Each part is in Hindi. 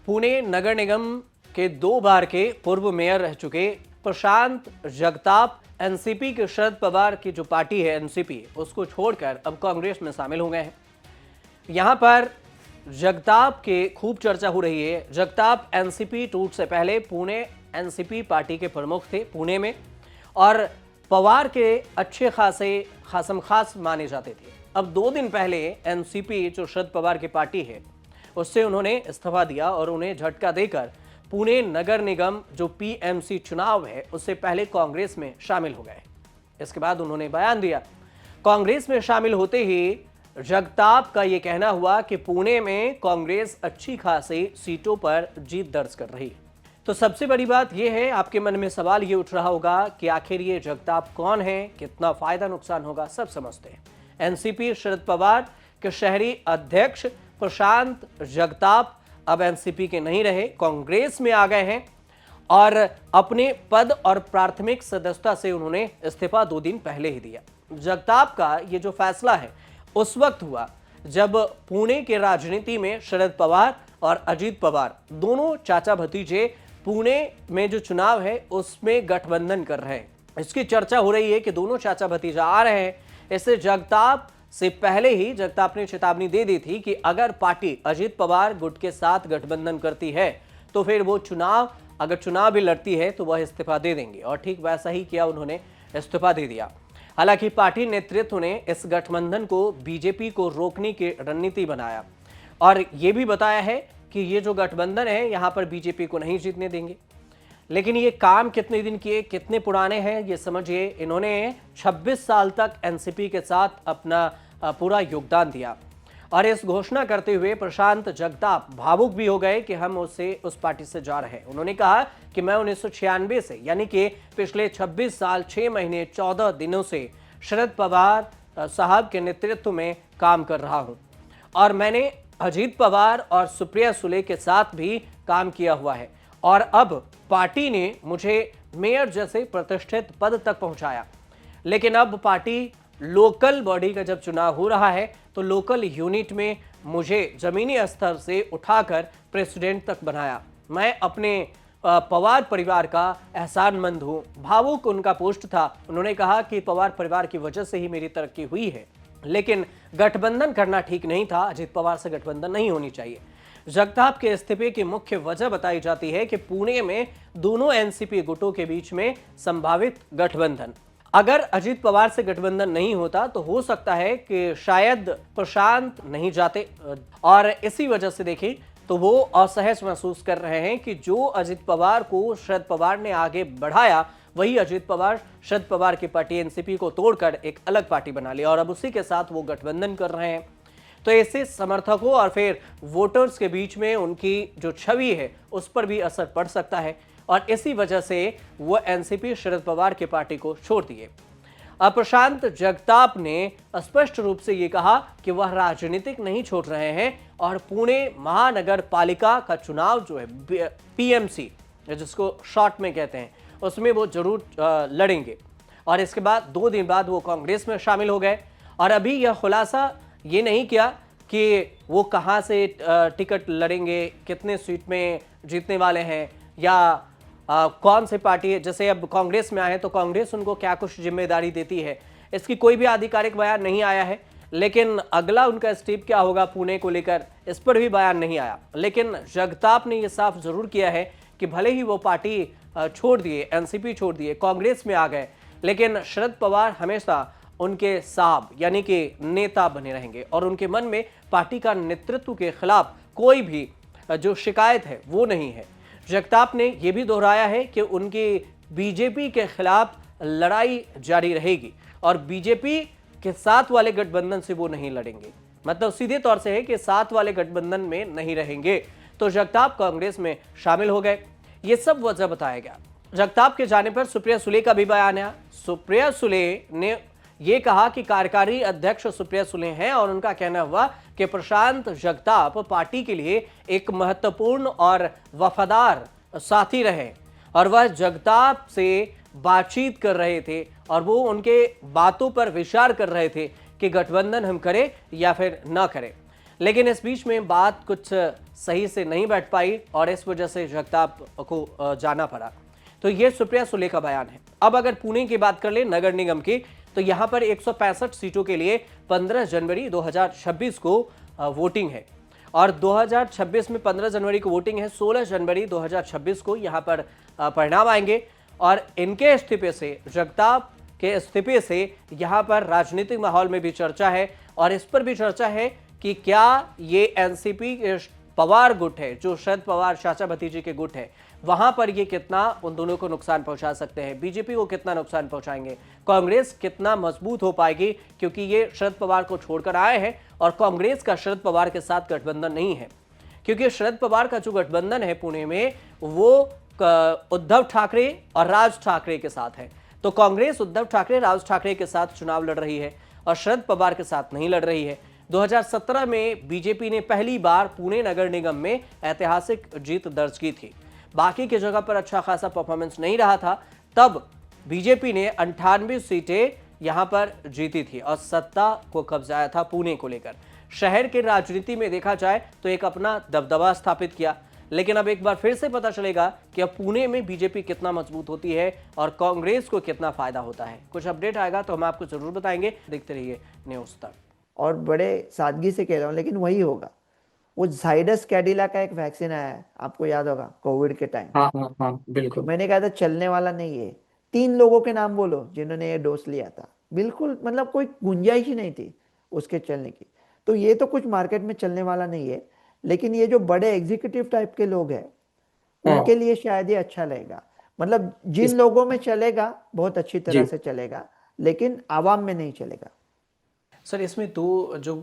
पुणे नगर निगम के 2 बार के पूर्व मेयर रह चुके प्रशांत जगताप एनसीपी के शरद पवार की जो पार्टी है एनसीपी, उसको छोड़कर अब कांग्रेस में शामिल हो गए हैं। यहां पर जगताप के खूब चर्चा हो रही है। जगताप एनसीपी टूट से पहले पुणे एनसीपी पार्टी के प्रमुख थे पुणे में, और पवार के अच्छे खासे खास माने जाते थे। अब 2 दिन पहले एनसीपी जो शरद पवार की पार्टी है उससे उन्होंने इस्तीफा दिया और उन्हें झटका देकर पुणे नगर निगम जो पीएमसी चुनाव है उससे पहले कांग्रेस में शामिल हो गए। इसके बाद उन्होंने बयान दिया। कांग्रेस में शामिल होते ही जगताप का यह कहना हुआ कि पुणे में कांग्रेस अच्छी खासी सीटों पर जीत दर्ज कर रही है। तो सबसे बड़ी बात यह है, आपके मन में सवाल ये उठ रहा होगा कि आखिर ये जगताप कौन है, कितना फायदा नुकसान होगा, सब समझते हैं। एनसीपी शरद पवार के शहरी अध्यक्ष प्रशांत जगताप अब एनसीपी के नहीं रहे, कांग्रेस में आ गए हैं और अपने पद और प्राथमिक सदस्यता से उन्होंने इस्तीफा 2 दिन पहले ही दिया। जगताप का ये जो फैसला है उस वक्त हुआ जब पुणे के राजनीति में शरद पवार और अजीत पवार दोनों चाचा भतीजे पुणे में जो चुनाव है उसमें गठबंधन कर रहे हैं। इसकी चर्चा हो रही है कि दोनों चाचा भतीजा आ रहे हैं। इससे जगताप से पहले ही जगताप ने चेतावनी दे दी थी कि अगर पार्टी अजीत पवार गुट के साथ गठबंधन करती है तो फिर वो अगर चुनाव भी लड़ती है तो वह इस्तीफा दे देंगे, और ठीक वैसा ही किया, उन्होंने इस्तीफा दे दिया। हालांकि पार्टी नेतृत्व ने इस गठबंधन को बीजेपी को रोकने की रणनीति बनाया और ये भी बताया है कि ये जो गठबंधन है यहाँ पर बीजेपी को नहीं जीतने देंगे। लेकिन ये काम कितने दिन किए, कितने पुराने हैं, ये समझिए। इन्होंने 26 साल तक एनसीपी के साथ अपना पूरा योगदान दिया और इस घोषणा करते हुए प्रशांत जगताप भावुक भी हो गए कि हम उस पार्टी से जा रहे हैं। उन्होंने कहा कि मैं 1996 से, यानी कि पिछले 26 साल 6 महीने 14 दिनों से शरद पवार साहब के नेतृत्व में काम कर रहा हूं और मैंने अजीत पवार और सुप्रिया सुले के साथ भी काम किया हुआ है, और अब पार्टी ने मुझे मेयर जैसे प्रतिष्ठित पद तक पहुंचाया। लेकिन अब पार्टी लोकल बॉडी का जब चुनाव हो रहा है तो लोकल यूनिट में मुझे जमीनी स्तर से उठाकर प्रेसिडेंट तक बनाया। मैं अपने पवार परिवार का एहसानमंद हूं। भावुक उनका पोस्ट था। उन्होंने कहा कि पवार परिवार की वजह से ही मेरी तरक्की हुई है, लेकिन गठबंधन करना ठीक नहीं था। अजीत पवार से गठबंधन नहीं होनी चाहिए। जगताप के इस्तीफे की मुख्य वजह बताई जाती है कि पुणे में दोनों एनसीपी गुटों के बीच में संभावित गठबंधन। अगर अजीत पवार से गठबंधन नहीं होता तो हो सकता है कि शायद प्रशांत नहीं जाते, और इसी वजह से देखें तो वो असहज महसूस कर रहे हैं कि जो अजीत पवार को शरद पवार ने आगे बढ़ाया वही अजीत पवार शरद पवार की पार्टी एनसीपी को तोड़कर एक अलग पार्टी बना ली और अब उसी के साथ वो गठबंधन कर रहे हैं। तो इससे समर्थकों और फिर वोटर्स के बीच में उनकी जो छवि है उस पर भी असर पड़ सकता है, और इसी वजह से वो एनसीपी शरद पवार की पार्टी को छोड़ दिए। अब प्रशांत जगताप ने स्पष्ट रूप से ये कहा कि वह राजनीतिक नहीं छोड़ रहे हैं और पुणे महानगर पालिका का चुनाव जो है पीएमसी जिसको शॉर्ट में कहते हैं उसमें वो जरूर लड़ेंगे, और इसके बाद 2 दिन बाद वो कांग्रेस में शामिल हो गए। और अभी यह खुलासा ये नहीं किया कि वो कहाँ से टिकट लड़ेंगे, कितने सीट में जीतने वाले हैं, या कौन सी पार्टी है। जैसे अब कांग्रेस में आए तो कांग्रेस उनको क्या कुछ जिम्मेदारी देती है, इसकी कोई भी आधिकारिक बयान नहीं आया है। लेकिन अगला उनका स्टेप क्या होगा पुणे को लेकर, इस पर भी बयान नहीं आया। लेकिन जगताप ने यह साफ जरूर किया है कि भले ही वो पार्टी छोड़ दिए, एनसीपी छोड़ दिए, कांग्रेस में आ गए, लेकिन शरद पवार हमेशा उनके साहब यानी कि नेता बने रहेंगे और उनके मन में पार्टी का नेतृत्व के खिलाफ कोई भी जो शिकायत है वो नहीं है। जगताप ने यह भी दोहराया है कि उनकी बीजेपी के खिलाफ लड़ाई जारी रहेगी और बीजेपी के साथ वाले गठबंधन से वो नहीं लड़ेंगे। मतलब सीधे तौर से है कि साथ वाले गठबंधन में नहीं रहेंगे। तो जगताप कांग्रेस में शामिल हो गए। ये सब वजह बताया गया। जगताप के जाने पर सुप्रिया सुले का भी बयान आया। सुप्रिया सुले ने यह कहा कि कार्यकारी अध्यक्ष सुप्रिया सुले हैं और उनका कहना हुआ कि प्रशांत जगताप पार्टी के लिए एक महत्वपूर्ण और वफादार साथी रहे और वह जगताप से बातचीत कर रहे थे और वो उनके बातों पर विचार कर रहे थे कि गठबंधन हम करें या फिर ना करें। लेकिन इस बीच में बात कुछ सही से नहीं बैठ पाई और इस वजह से जगताप को जाना पड़ा। तो ये सुप्रिया सुले का बयान है। अब अगर पुणे की बात कर ले नगर निगम की, तो यहां पर 165 सीटों के लिए 15 जनवरी 2026 को वोटिंग है और 2026 में 15 जनवरी को वोटिंग है। 16 जनवरी 2026 को यहां पर परिणाम आएंगे और इनके इस्तीफे से, जगताप के इस्तीफे से यहां पर राजनीतिक माहौल में भी चर्चा है और इस पर भी चर्चा है कि क्या ये एनसीपी के पवार गुट है, जो शरद पवार चाचा भतीजे के गुट है, वहां पर ये कितना उन दोनों को नुकसान पहुंचा सकते हैं, बीजेपी को कितना नुकसान पहुंचाएंगे, कांग्रेस कितना मजबूत हो पाएगी, क्योंकि ये शरद पवार को छोड़कर आए हैं और कांग्रेस का शरद पवार के साथ गठबंधन नहीं है, क्योंकि शरद पवार का जो गठबंधन है पुणे में वो उद्धव ठाकरे और राज ठाकरे के साथ है। तो कांग्रेस उद्धव ठाकरे, राज ठाकरे के साथ चुनाव लड़ रही है और शरद पवार के साथ नहीं लड़ रही है। 2017 में बीजेपी ने पहली बार पुणे नगर निगम में ऐतिहासिक जीत दर्ज की थी। बाकी की जगह पर अच्छा खासा परफॉर्मेंस नहीं रहा था, तब बीजेपी ने 98 सीटें यहां पर जीती थी और सत्ता को कब्जाया था पुणे को लेकर। शहर के राजनीति में देखा जाए तो एक अपना दबदबा स्थापित किया, लेकिन अब एक बार फिर से पता चलेगा कि अब पुणे में बीजेपी कितना मजबूत होती है और कांग्रेस को कितना फायदा होता है। कुछ अपडेट आएगा तो हम आपको जरूर बताएंगे। देखते रहिए न्यूज़ तक। और बड़े सादगी से कह रहा हूँ, लेकिन वही होगा। वो जाइडस कैडिला का एक वैक्सीन आया है, आपको याद होगा, कोविड के टाइम। हाँ हाँ हाँ, बिल्कुल। मैंने कहा था चलने वाला नहीं है। 3 लोगों के नाम बोलो जिन्होंने ये डोज लिया था, बिल्कुल मतलब कोई गुंजाइश ही नहीं थी उसके चलने की। तो ये तो कुछ मार्केट में चलने वाला नहीं है, लेकिन ये जो बड़े एग्जीक्यूटिव टाइप के लोग हैं हाँ। उनके लिए शायद ये अच्छा रहेगा। मतलब जिन इस लोगों में चलेगा बहुत अच्छी तरह जी। से चलेगा, लेकिन आवाम में नहीं चलेगा। सर इसमें दो जो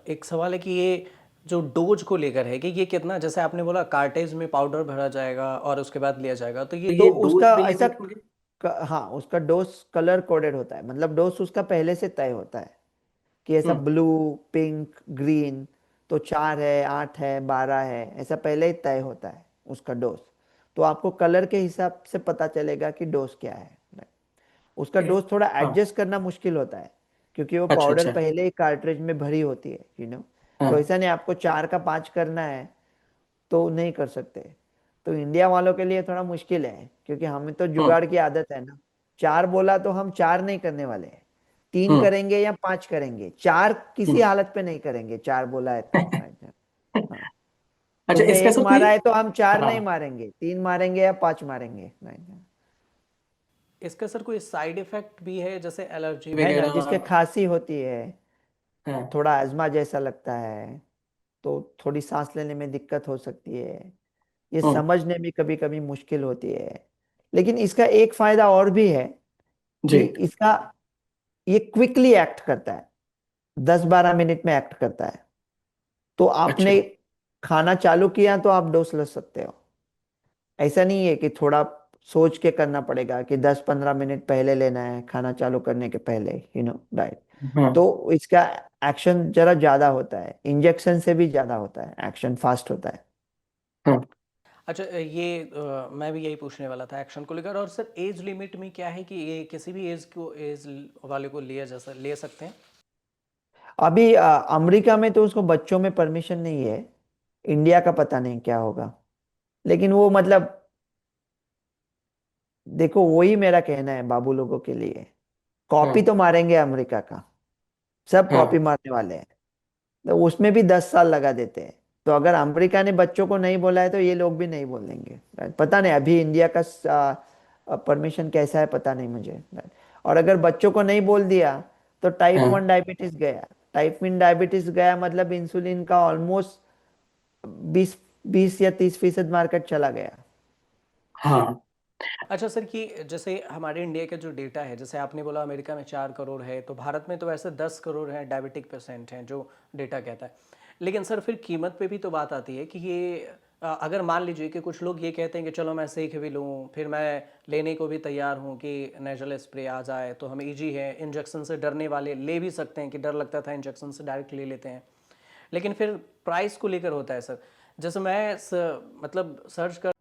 एक सवाल है कि ये जो डोज को लेकर है कि ये कितना, जैसे आपने बोला कार्टेज में पाउडर भरा जाएगा और उसके बाद लिया जाएगा, तो तो ये तो ये उसका डोज भी ऐसा लिमिट होंगे? हाँ, उसका डोज कलर कोडेड होता है। मतलब डोज उसका पहले से तय होता है कि ऐसा हम्म। ब्लू, पिंक, ग्रीन, तो 4 है, 8 है, 12 है, ऐसा पहले ही तय होता है उसका डोज। तो आपको कलर के हिसाब से पता चलेगा कि डोज क्या है। उसका ए, डोज थोड़ा हाँ। एडजस्ट करना मुश्किल होता है, क्योंकि वो अच्छा पाउडर अच्छा। पहले ही कार्ट्रिज में भरी होती है, तो हाँ। ऐसा नहीं आपको 4 का 5 करना है तो नहीं कर सकते। तो इंडिया वालों के लिए थोड़ा मुश्किल है, क्योंकि हमें तो हम्म जुगाड़ की आदत है ना। 4 बोला तो हम 4 नहीं करने वाले हैं, 3 हम्म करेंगे या 5 करेंगे, 4 किसी हम्म। हालत पे नहीं करेंगे। 4 बोला है तो हाँ, अच्छा, तुमने इसका 1 सर कोई। मारा है तो हम 4 नहीं हाँ। मारेंगे, 3 मारेंगे या 5 मारेंगे। इसका सर कोई साइड इफेक्ट भी है, जैसे एलर्जी है ना, वगैरह? जिसके खांसी होती है, हाँ। थोड़ा अजमा जैसा लगता है, तो थोड़ी सांस लेने में दिक्कत हो सकती है, ये हम्म। समझने में कभी कभी मुश्किल होती है। लेकिन इसका एक फायदा और भी है जी। कि इसका ये क्विकली एक्ट करता है, 10-12 मिनट में एक्ट करता है। तो अच्छा। आपने खाना चालू किया तो आप डोज ले सकते हो। ऐसा नहीं है कि थोड़ा सोच के करना पड़ेगा कि 10-15 मिनट पहले लेना है खाना चालू करने के पहले, डाइट। हाँ तो इसका एक्शन जरा ज्यादा होता है, इंजेक्शन से भी ज्यादा होता है, एक्शन फास्ट होता है। हाँ। अच्छा, मैं भी यही पूछने वाला था एक्शन को लेकर। और सर एज लिमिट में क्या है कि ये किसी भी एज वाले को लिया जा ले सकते हैं? अभी अमेरिका में तो उसको बच्चों में परमिशन नहीं है। इंडिया का पता नहीं क्या होगा, लेकिन वो मतलब देखो, वही मेरा कहना है बाबू लोगों के लिए, कॉपी हाँ तो मारेंगे अमेरिका का, सब कॉपी हाँ मारने वाले हैं। तो उसमें भी 10 साल लगा देते हैं। तो अगर अमेरिका ने बच्चों को नहीं बोला है तो ये लोग भी नहीं बोलेंगे। पता नहीं अभी इंडिया का परमिशन कैसा है, पता नहीं मुझे। और अगर बच्चों को नहीं बोल दिया तो टाइप 1 हाँ डायबिटीज गया। टाइप 1 डायबिटीज गया मतलब इंसुलिन का ऑलमोस्ट 20 20 या 30% मार्केट चला गया। हाँ अच्छा सर, कि जैसे हमारे इंडिया का जो डेटा है, जैसे आपने बोला अमेरिका में 4 करोड़ है, तो भारत में तो वैसे 10 करोड़ हैं डायबिटिक पेशेंट हैं जो डेटा कहता है। लेकिन सर फिर कीमत पे भी तो बात आती है कि ये अगर मान लीजिए कि कुछ लोग ये कहते हैं कि चलो मैं सीख भी लूँ, फिर मैं लेने को भी तैयार हूँ कि नेजल स्प्रे आ जाए तो हमें ईजी है, इंजेक्शन से डरने वाले ले भी सकते हैं कि डर लगता था इंजेक्शन से डायरेक्ट ले लेते हैं। लेकिन फिर प्राइस को लेकर होता है सर। जैसे मैं मतलब सर्च कर